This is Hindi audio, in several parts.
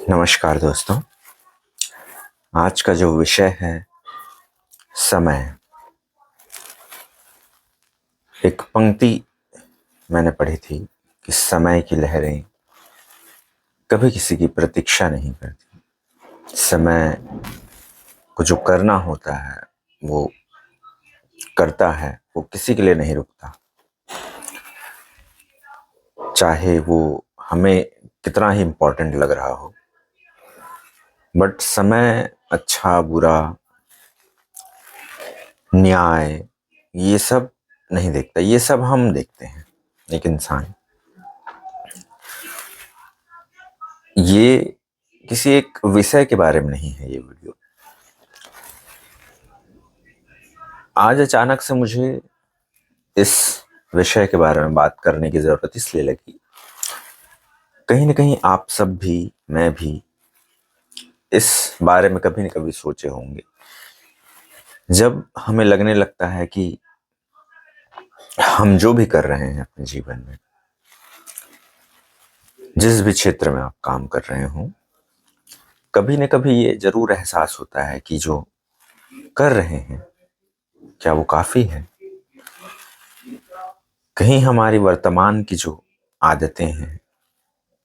नमस्कार दोस्तों। आज का जो विषय है समय। एक पंक्ति मैंने पढ़ी थी कि समय की लहरें कभी किसी की प्रतीक्षा नहीं करती। समय को जो करना होता है वो करता है, वो किसी के लिए नहीं रुकता, चाहे वो हमें कितना ही इम्पोर्टेंट लग रहा हो। बट समय अच्छा बुरा न्याय ये सब नहीं देखता, ये सब हम देखते हैं। एक इंसान, ये किसी एक विषय के बारे में नहीं है ये वीडियो। आज अचानक से मुझे इस विषय के बारे में बात करने की जरूरत इसलिए लगी, कहीं ना कहीं आप सब भी, मैं भी इस बारे में कभी न कभी सोचे होंगे। जब हमें लगने लगता है कि हम जो भी कर रहे हैं अपने जीवन में, जिस भी क्षेत्र में आप काम कर रहे हो, कभी न कभी ये जरूर एहसास होता है कि जो कर रहे हैं क्या वो काफी है। कहीं हमारी वर्तमान की जो आदतें हैं,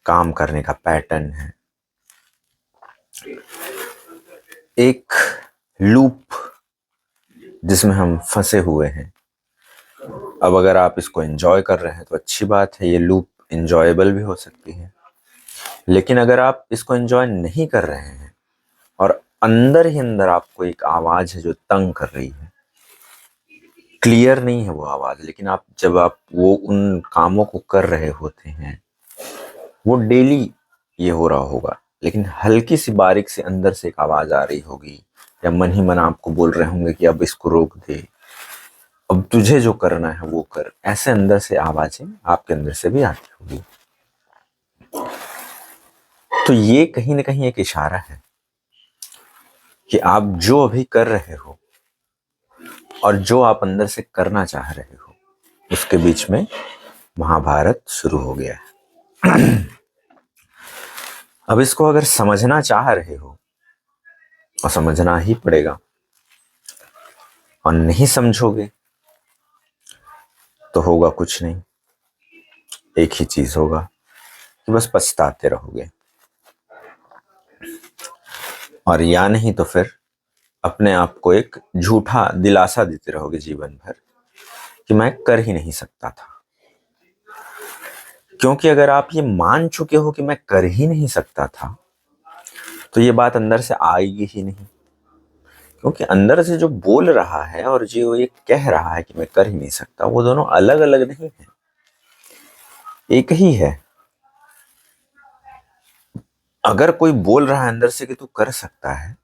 काम करने का पैटर्न है, एक लूप जिसमें हम फंसे हुए हैं। अब अगर आप इसको एंजॉय कर रहे हैं तो अच्छी बात है, ये लूप एंजॉयबल भी हो सकती है। लेकिन अगर आप इसको एंजॉय नहीं कर रहे हैं और अंदर ही अंदर आपको एक आवाज है जो तंग कर रही है, क्लियर नहीं है वो आवाज, लेकिन जब आप वो उन कामों को कर रहे होते हैं, वो डेली ये हो रहा होगा, लेकिन हल्की सी बारीक से अंदर से एक आवाज आ रही होगी, या मन ही मन आपको बोल रहे होंगे कि अब इसको रोक दे, अब तुझे जो करना है वो कर। ऐसे अंदर से आवाजें आपके अंदर से भी आती होगी। तो ये कहीं ना कहीं एक इशारा है कि आप जो अभी कर रहे हो और जो आप अंदर से करना चाह रहे हो, उसके बीच में महाभारत शुरू हो गया है। अब इसको अगर समझना चाह रहे हो, और समझना ही पड़ेगा, और नहीं समझोगे तो होगा कुछ नहीं। एक ही चीज होगा कि बस पछताते रहोगे, और या नहीं तो फिर अपने आप को एक झूठा दिलासा देते रहोगे जीवन भर कि मैं कर ही नहीं सकता था। क्योंकि अगर आप ये मान चुके हो कि मैं कर ही नहीं सकता था, तो ये बात अंदर से आएगी ही नहीं। क्योंकि अंदर से जो बोल रहा है और जो ये कह रहा है कि मैं कर ही नहीं सकता, वो दोनों अलग अलग नहीं है, एक ही है। अगर कोई बोल रहा है अंदर से कि तू कर सकता है,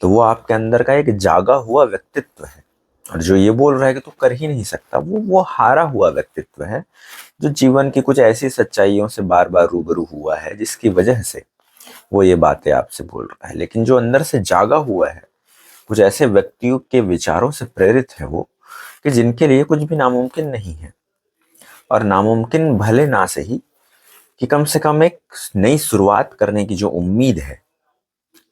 तो वो आपके अंदर का एक जागा हुआ व्यक्तित्व है। और जो ये बोल रहा है कि तू कर ही नहीं सकता, वो हारा हुआ व्यक्तित्व है, जो जीवन की कुछ ऐसी सच्चाइयों से बार बार रूबरू हुआ है, जिसकी वजह से वो ये बातें आपसे बोल रहा है। लेकिन जो अंदर से जागा हुआ है, कुछ ऐसे व्यक्तियों के विचारों से प्रेरित है वो, कि जिनके लिए कुछ भी नामुमकिन नहीं है। और नामुमकिन भले ना सही, कि कम से कम एक नई शुरुआत करने की जो उम्मीद है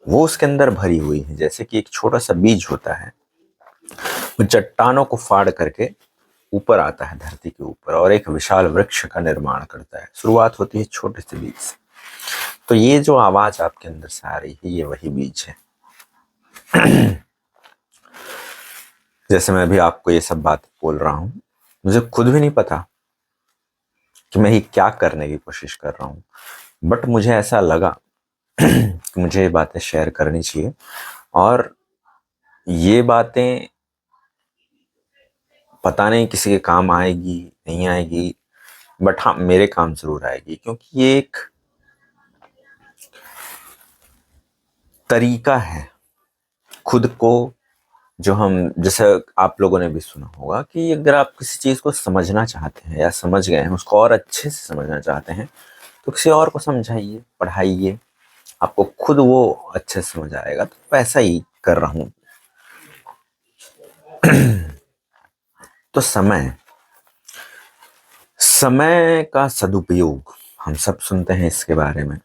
वो उसके अंदर भरी हुई है। जैसे कि एक छोटा सा बीज होता है, वो चट्टानों को फाड़ करके ऊपर आता है धरती के ऊपर, और एक विशाल वृक्ष का निर्माण करता है। शुरुआत होती है छोटे से बीज से। तो ये जो आवाज आपके अंदर से आ रही है, ये वही बीज है। जैसे मैं भी आपको ये सब बात बोल रहा हूं, मुझे खुद भी नहीं पता कि मैं ये क्या करने की कोशिश कर रहा हूं, बट मुझे ऐसा लगा कि मुझे ये बातें शेयर करनी चाहिए। और ये बातें पता नहीं किसी के काम आएगी नहीं आएगी, बट हाँ मेरे काम जरूर आएगी। क्योंकि ये एक तरीका है खुद को, जो हम, जैसे आप लोगों ने भी सुना होगा कि अगर आप किसी चीज को समझना चाहते हैं या समझ गए हैं, उसको और अच्छे से समझना चाहते हैं, तो किसी और को समझाइए, पढ़ाइए, आपको खुद वो अच्छे से समझ आएगा। तो वैसा ही कर रहा हूं। तो समय का सदुपयोग, हम सब सुनते हैं इसके बारे में,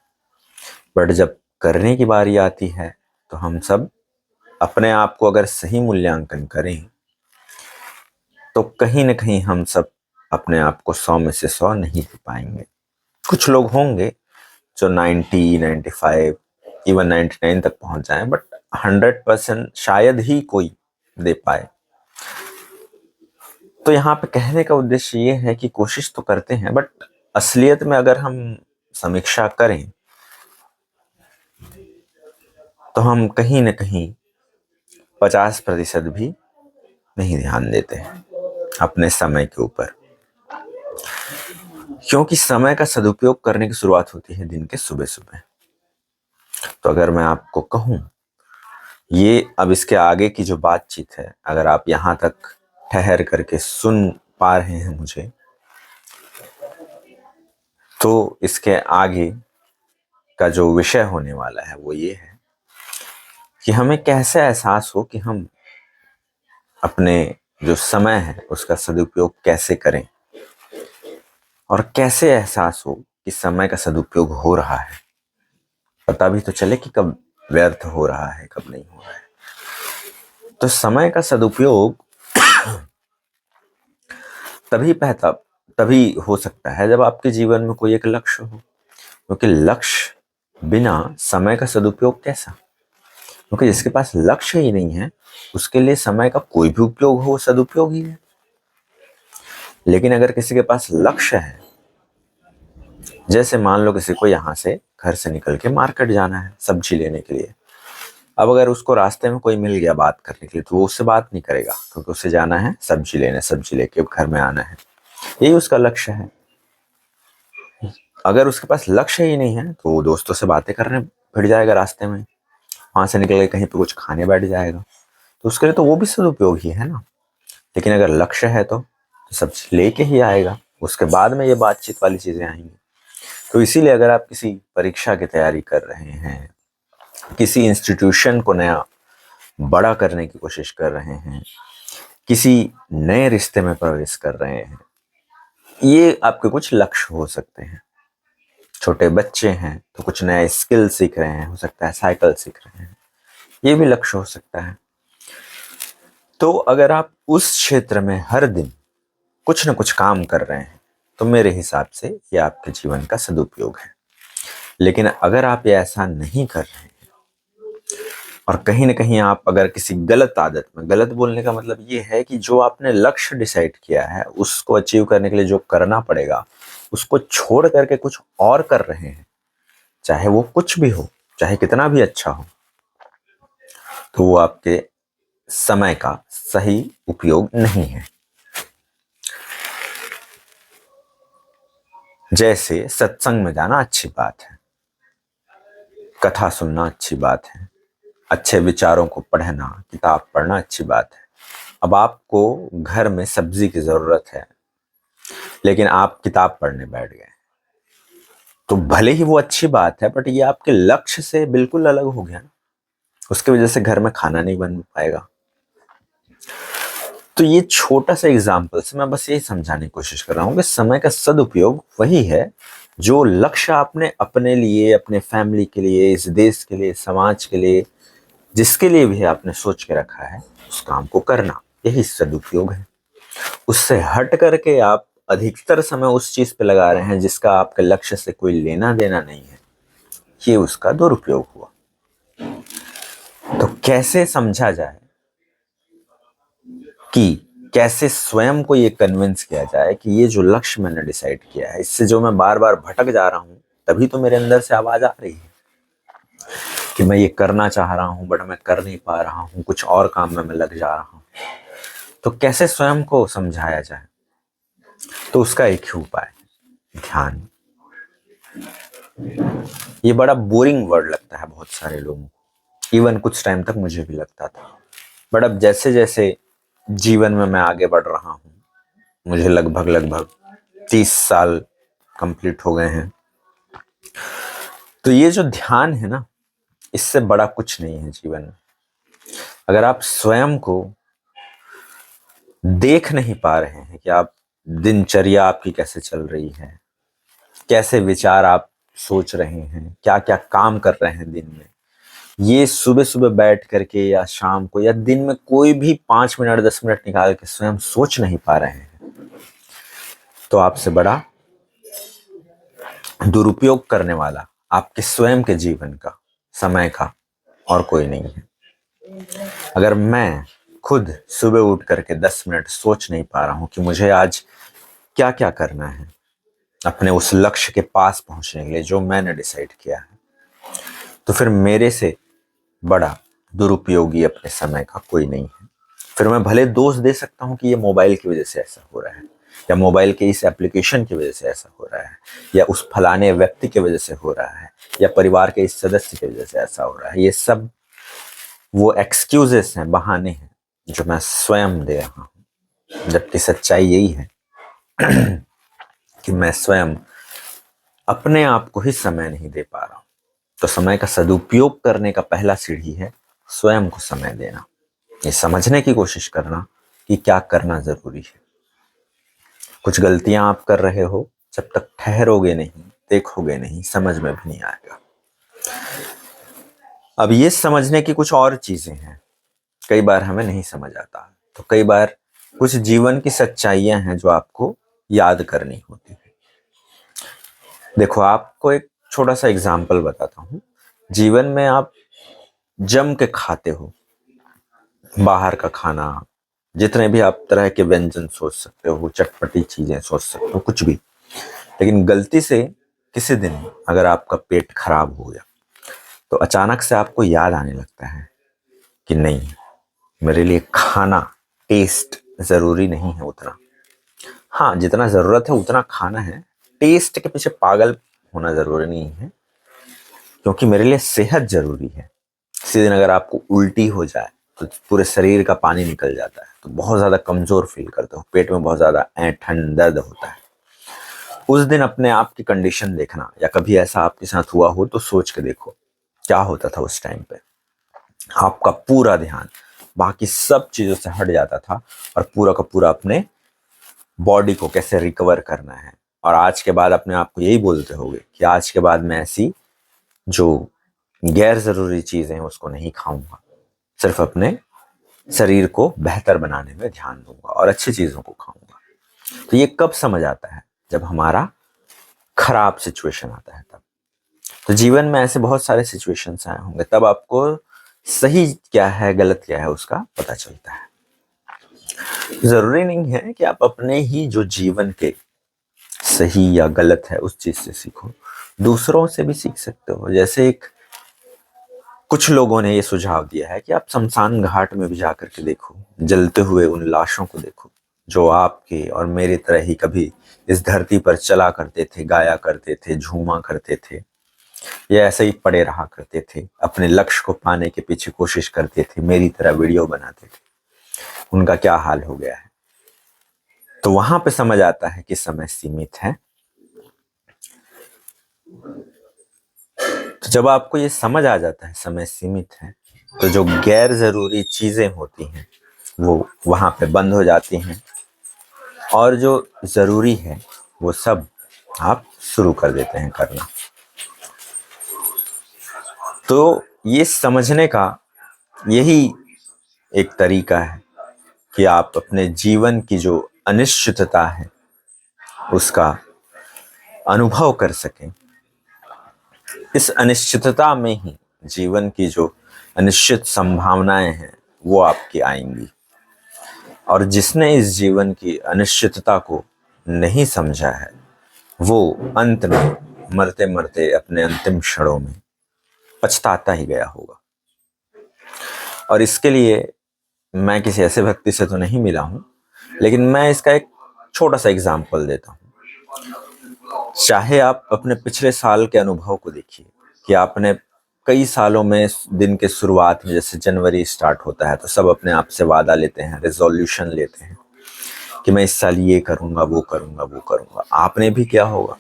बट जब करने की बारी आती है तो हम सब अपने आप को अगर सही मूल्यांकन करें तो कहीं ना कहीं हम सब अपने आप को 100 में से 100 नहीं दे पाएंगे। कुछ लोग होंगे जो 90, 95, इवन 99 तक पहुंच जाए, बट 100% शायद ही कोई दे पाए। तो यहाँ पे कहने का उद्देश्य ये है कि कोशिश तो करते हैं, बट असलियत में अगर हम समीक्षा करें तो हम कहीं ना कहीं 50% भी नहीं ध्यान देते हैं अपने समय के ऊपर, क्योंकि समय का सदुपयोग करने की शुरुआत होती है दिन के सुबह सुबह। तो अगर मैं आपको कहूं, ये अब इसके आगे की जो बातचीत है, अगर आप यहां तक ठहर करके सुन पा रहे हैं मुझे, तो इसके आगे का जो विषय होने वाला है वो ये है कि हमें कैसे एहसास हो कि हम अपने जो समय है उसका सदुपयोग कैसे करें, और कैसे एहसास हो कि समय का सदुपयोग हो रहा है। पता भी तो चले कि कब व्यर्थ हो रहा है, कब नहीं हो रहा है। तो समय का सदुपयोग तभी हो सकता है जब आपके जीवन में कोई एक लक्ष्य हो, क्योंकि लक्ष्य बिना समय का सदुपयोग कैसा? क्योंकि जिसके पास लक्ष्य ही नहीं है उसके लिए समय का कोई भी उपयोग हो सदुपयोग ही है। लेकिन अगर किसी के पास लक्ष्य है, जैसे मान लो किसी को यहाँ से घर से निकल के मार्केट जाना है सब्जी लेने के लिए, अब अगर उसको रास्ते में कोई मिल गया बात करने के लिए तो वो उससे बात नहीं करेगा, क्योंकि उसे जाना है सब्जी लेने, सब्जी लेके घर में आना है, यही उसका लक्ष्य है। अगर उसके पास लक्ष्य ही नहीं है तो वो दोस्तों से बातें करने भिड़ जाएगा रास्ते में, वहां से निकल के कहीं पे कुछ खाने बैठ जाएगा, तो उसके लिए तो वो भी सदुपयोग ही है ना। लेकिन अगर लक्ष्य है तो सब्जी लेके ही आएगा, उसके बाद में ये बातचीत वाली चीजें आएंगी। तो इसीलिए अगर आप किसी परीक्षा की तैयारी कर रहे हैं, किसी इंस्टीट्यूशन को नया बड़ा करने की कोशिश कर रहे हैं, किसी नए रिश्ते में प्रवेश कर रहे हैं, ये आपके कुछ लक्ष्य हो सकते हैं। छोटे बच्चे हैं तो कुछ नया स्किल सीख रहे हैं, हो सकता है साइकिल सीख रहे हैं, ये भी लक्ष्य हो सकता है। तो अगर आप उस क्षेत्र में हर दिन कुछ न कुछ काम कर रहे हैं तो मेरे हिसाब से ये आपके जीवन का सदुपयोग है। लेकिन अगर आप ये ऐसा नहीं कर रहे हैं और कहीं ना कहीं आप अगर किसी गलत आदत में, गलत बोलने का मतलब ये है कि जो आपने लक्ष्य डिसाइड किया है उसको अचीव करने के लिए जो करना पड़ेगा उसको छोड़ करके कुछ और कर रहे हैं, चाहे वो कुछ भी हो, चाहे कितना भी अच्छा हो, तो वो आपके समय का सही उपयोग नहीं है। जैसे सत्संग में जाना अच्छी बात है, कथा सुनना अच्छी बात है, अच्छे विचारों को पढ़ना, किताब पढ़ना अच्छी बात है। अब आपको घर में सब्जी की जरूरत है लेकिन आप किताब पढ़ने बैठ गए, तो भले ही वो अच्छी बात है बट ये आपके लक्ष्य से बिल्कुल अलग हो गया ना, उसकी वजह से घर में खाना नहीं बन पाएगा। तो ये छोटा सा एग्जाम्पल से मैं बस यही समझाने की कोशिश कर रहा हूँ कि समय का सदुपयोग वही है जो लक्ष्य आपने अपने लिए, अपने फैमिली के लिए, इस देश के लिए, समाज के लिए, जिसके लिए भी आपने सोच के रखा है उस काम को करना, यही सदुपयोग है। उससे हट करके आप अधिकतर समय उस चीज पे लगा रहे हैं जिसका आपके लक्ष्य से कोई लेना देना नहीं है, ये उसका दुरुपयोग हुआ। तो कैसे समझा जाए कि कैसे स्वयं को ये कन्विंस किया जाए कि ये जो लक्ष्य मैंने डिसाइड किया है इससे जो मैं बार बार भटक जा रहा हूं, तभी तो मेरे अंदर से आवाज आ रही है कि मैं ये करना चाह रहा हूं बट मैं कर नहीं पा रहा हूं, कुछ और काम में मैं लग जा रहा हूं। तो कैसे स्वयं को समझाया जाए? तो उसका एक ही उपाय, ध्यान। ये बड़ा बोरिंग वर्ड लगता है बहुत सारे लोगों को, इवन कुछ टाइम तक मुझे भी लगता था, बट अब जैसे जैसे जीवन में मैं आगे बढ़ रहा हूँ, मुझे लगभग 30 साल कंप्लीट हो गए हैं, तो ये जो ध्यान है ना, इससे बड़ा कुछ नहीं है जीवन में। अगर आप स्वयं को देख नहीं पा रहे हैं कि आप दिनचर्या आपकी कैसे चल रही है, कैसे विचार आप सोच रहे हैं, क्या क्या काम कर रहे हैं दिन में, ये सुबह सुबह बैठ करके या शाम को या दिन में कोई भी 5 मिनट 10 मिनट निकाल के स्वयं सोच नहीं पा रहे हैं, तो आपसे बड़ा दुरुपयोग करने वाला आपके स्वयं के जीवन का, समय का और कोई नहीं है। अगर मैं खुद सुबह उठ करके 10 मिनट सोच नहीं पा रहा हूं कि मुझे आज क्या क्या करना है अपने उस लक्ष्य के पास पहुंचने के लिए जो मैंने डिसाइड किया है, तो फिर मेरे से बड़ा दुरुपयोगी अपने समय का कोई नहीं है। फिर मैं भले दोष दे सकता हूं कि ये मोबाइल की वजह से ऐसा हो रहा है, या मोबाइल के इस एप्लीकेशन की वजह से ऐसा हो रहा है, या उस फलाने व्यक्ति की वजह से हो रहा है, या परिवार के इस सदस्य की वजह से ऐसा हो रहा है। ये सब वो एक्सक्यूजेस हैं, बहाने हैं जो मैं स्वयं दे रहा हूं, जबकि सच्चाई यही है कि मैं स्वयं अपने आप को ही समय नहीं दे पा रहा हूं। तो समय का सदुपयोग करने का पहला सीढ़ी है स्वयं को समय देना, ये समझने की कोशिश करना कि क्या करना जरूरी है। कुछ गलतियां आप कर रहे हो, जब तक ठहरोगे नहीं, देखोगे नहीं, समझ में भी नहीं आएगा। अब ये समझने की कुछ और चीजें हैं, कई बार हमें नहीं समझ आता, तो कई बार कुछ जीवन की सच्चाइयां हैं जो आपको याद करनी होती है। देखो, आपको एक छोटा सा एग्जाम्पल बताता हूँ। जीवन में आप जम के खाते हो, बाहर का खाना, जितने भी आप तरह के व्यंजन सोच सकते हो, चटपटी चीजें सोच सकते हो, कुछ भी, लेकिन गलती से किसी दिन अगर आपका पेट खराब हो गया तो अचानक से आपको याद आने लगता है कि नहीं, मेरे लिए खाना, टेस्ट जरूरी नहीं है उतना। हाँ, जितना जरूरत है उतना खाना है, टेस्ट के पीछे पागल होना जरूरी नहीं है, क्योंकि मेरे लिए सेहत जरूरी है। किसी दिन अगर आपको उल्टी हो जाए तो पूरे शरीर का पानी निकल जाता है, तो बहुत ज्यादा कमजोर फील करते हो, पेट में बहुत ज्यादा ऐंठन दर्द होता है। उस दिन अपने आप की कंडीशन देखना, या कभी ऐसा आपके साथ हुआ हो तो सोच के देखो क्या होता था उस टाइम पे। आपका पूरा ध्यान बाकी सब चीजों से हट जाता था और पूरा का पूरा अपने बॉडी को कैसे रिकवर करना है। और आज के बाद अपने आप को यही बोलते होगे कि आज के बाद मैं ऐसी जो गैर जरूरी चीजें हैं उसको नहीं खाऊंगा, सिर्फ अपने शरीर को बेहतर बनाने में ध्यान दूंगा और अच्छी चीजों को खाऊंगा। तो ये कब समझ आता है? जब हमारा खराब सिचुएशन आता है तब। तो जीवन में ऐसे बहुत सारे सिचुएशंस आए होंगे, तब आपको सही क्या है गलत क्या है उसका पता चलता है। जरूरी नहीं है कि आप अपने ही जो जीवन के सही या गलत है उस चीज से सीखो, दूसरों से भी सीख सकते हो। जैसे एक कुछ लोगों ने ये सुझाव दिया है कि आप शमशान घाट में भी जाकर के देखो, जलते हुए उन लाशों को देखो जो आपके और मेरी तरह ही कभी इस धरती पर चला करते थे, गाया करते थे, झूमा करते थे, या ऐसे ही पड़े रहा करते थे, अपने लक्ष्य को पाने के पीछे कोशिश करते थे, मेरी तरह वीडियो बनाते थे। उनका क्या हाल हो गया है? तो वहां पे समझ आता है कि समय सीमित है। तो जब आपको ये समझ आ जाता है समय सीमित है, तो जो गैर जरूरी चीजें होती हैं वो वहां पे बंद हो जाती हैं, और जो जरूरी है वो सब आप शुरू कर देते हैं करना। तो ये समझने का यही एक तरीका है कि आप अपने जीवन की जो अनिश्चितता है उसका अनुभव कर सकें। इस अनिश्चितता में ही जीवन की जो अनिश्चित संभावनाएं हैं वो आपकी आएंगी। और जिसने इस जीवन की अनिश्चितता को नहीं समझा है वो अंत में मरते मरते अपने अंतिम क्षणों में पछताता ही गया होगा। और इसके लिए मैं किसी ऐसे व्यक्ति से तो नहीं मिला हूं, लेकिन मैं इसका एक छोटा सा एग्जाम्पल देता हूं। चाहे आप अपने पिछले साल के अनुभव को देखिए कि आपने कई सालों में दिन के शुरुआत में, जैसे जनवरी स्टार्ट होता है तो सब अपने आप से वादा लेते हैं, रेजोल्यूशन लेते हैं कि मैं इस साल ये करूंगा, वो करूंगा, वो करूंगा। आपने भी क्या होगा?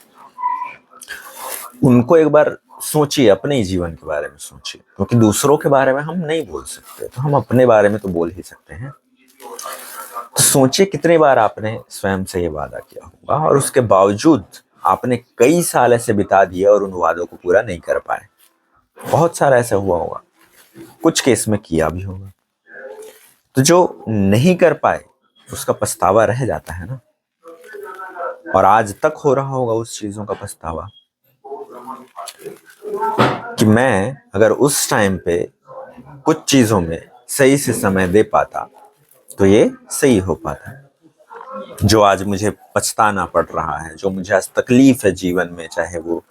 उनको एक बार सोचिए, अपने ही जीवन के बारे में सोचिए, क्योंकि दूसरों के बारे में हम नहीं बोल सकते, तो हम अपने बारे में तो बोल ही सकते हैं। तो सोचिए कितनी बार आपने स्वयं से ये वादा किया होगा और उसके बावजूद आपने कई साल ऐसे बिता दिए और उन वादों को पूरा नहीं कर पाए। बहुत सारा ऐसा हुआ होगा, कुछ केस में किया भी होगा। तो जो नहीं कर पाए उसका पछतावा रह जाता है ना, और आज तक हो रहा होगा उस चीजों का पछतावा कि मैं अगर उस टाइम पे कुछ चीजों में सही से समय दे पाता तो ये सही हो पाता। जो आज मुझे पछताना पड़ रहा है, जो मुझे आज तकलीफ है जीवन में, चाहे वो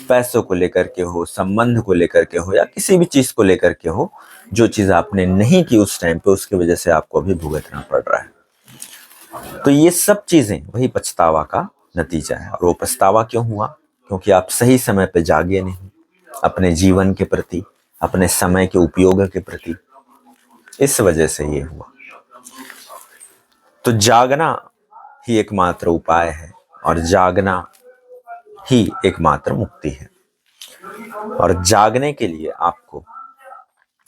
पैसों को लेकर के हो, संबंध को लेकर के हो, या किसी भी चीज को लेकर के हो, जो चीज आपने नहीं की उस टाइम पे, उसकी वजह से आपको अभी भुगतना पड़ रहा है। तो ये सब चीजें वही पछतावा का नतीजा है। और वो पछतावा क्यों हुआ? क्योंकि आप सही समय पे जागे नहीं अपने जीवन के प्रति, अपने समय के उपयोग के प्रति। इस वजह से ये हुआ। तो जागना ही एकमात्र उपाय है, और जागना ही एकमात्र मुक्ति है। और जागने के लिए आपको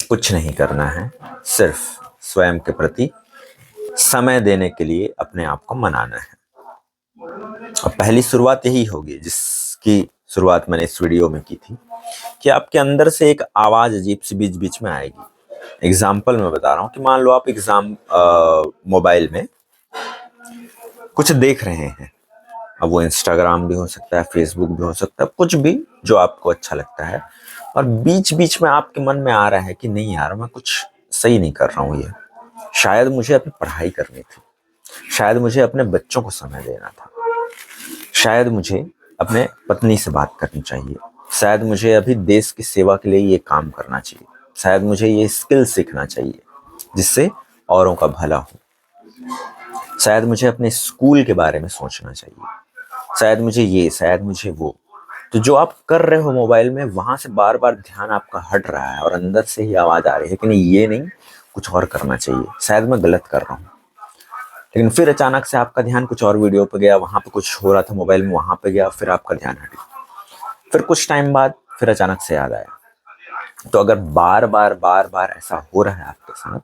कुछ नहीं करना है, सिर्फ स्वयं के प्रति समय देने के लिए अपने आप को मनाना है। और पहली शुरुआत यही होगी जिसकी शुरुआत मैंने इस वीडियो में की थी, कि आपके अंदर से एक आवाज अजीब सी बीच बीच में आएगी। एग्जाम्पल मैं बता रहा हूँ कि मान लो आप मोबाइल में कुछ देख रहे हैं। अब वो इंस्टाग्राम भी हो सकता है, फेसबुक भी हो सकता है, कुछ भी जो आपको अच्छा लगता है, और बीच बीच में आपके मन में आ रहा है कि नहीं यार, मैं कुछ सही नहीं कर रहा हूँ, ये शायद मुझे अपनी पढ़ाई करनी थी, शायद मुझे अपने बच्चों को समय देना था, शायद मुझे अपने पत्नी से बात करनी चाहिए, शायद मुझे अभी देश की सेवा के लिए ये काम करना चाहिए, शायद मुझे ये स्किल सीखना चाहिए जिससे औरों का भला हो, शायद मुझे अपने स्कूल के बारे में सोचना चाहिए, शायद मुझे ये, शायद मुझे वो। तो जो आप कर रहे हो मोबाइल में, वहां से बार बार ध्यान आपका हट रहा है और अंदर से ही आवाज आ रही है कि नहीं, ये नहीं, कुछ और करना चाहिए, शायद मैं गलत कर रहा हूँ। लेकिन फिर अचानक से आपका ध्यान कुछ और वीडियो पे गया, वहां पे कुछ हो रहा था मोबाइल में, वहां पे गया, फिर आपका ध्यान हट गया। फिर कुछ टाइम बाद फिर अचानक से याद आया। तो अगर बार बार बार बार ऐसा हो रहा है आपके साथ,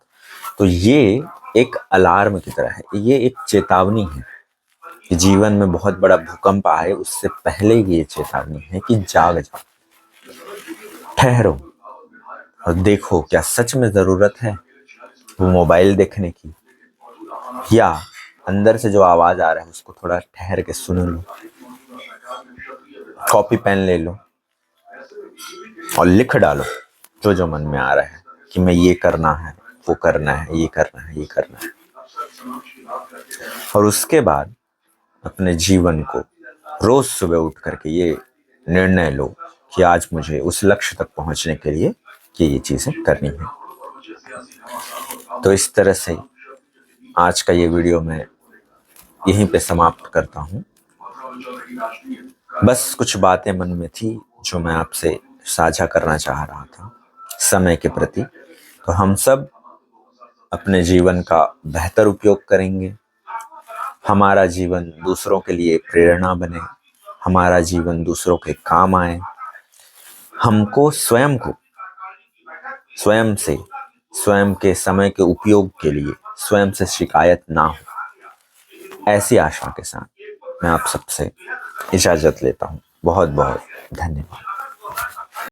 तो ये एक अलार्म की तरह है, ये एक चेतावनी है कि जीवन में बहुत बड़ा भूकंप आए उससे पहले ये चेतावनी है कि जाग जाओ, ठहरो और देखो क्या सच में जरूरत है वो मोबाइल देखने की, या अंदर से जो आवाज आ रहा है उसको थोड़ा ठहर के सुन लो, कॉपी पेन ले लो और लिख डालो जो जो मन में आ रहा है कि मैं ये करना है, वो करना है, ये करना है, ये करना है। और उसके बाद अपने जीवन को रोज सुबह उठ करके ये निर्णय लो कि आज मुझे उस लक्ष्य तक पहुंचने के लिए कि ये चीजें करनी है। तो इस तरह से आज का ये वीडियो मैं यहीं पे समाप्त करता हूँ। बस कुछ बातें मन में थी जो मैं आपसे साझा करना चाह रहा था समय के प्रति। तो हम सब अपने जीवन का बेहतर उपयोग करेंगे, हमारा जीवन दूसरों के लिए प्रेरणा बने, हमारा जीवन दूसरों के काम आए, हमको स्वयं से स्वयं के समय के उपयोग के लिए स्वयं से शिकायत ना हो। ऐसी आशा के साथ मैं आप सबसे इजाजत लेता हूँ। बहुत बहुत धन्यवाद।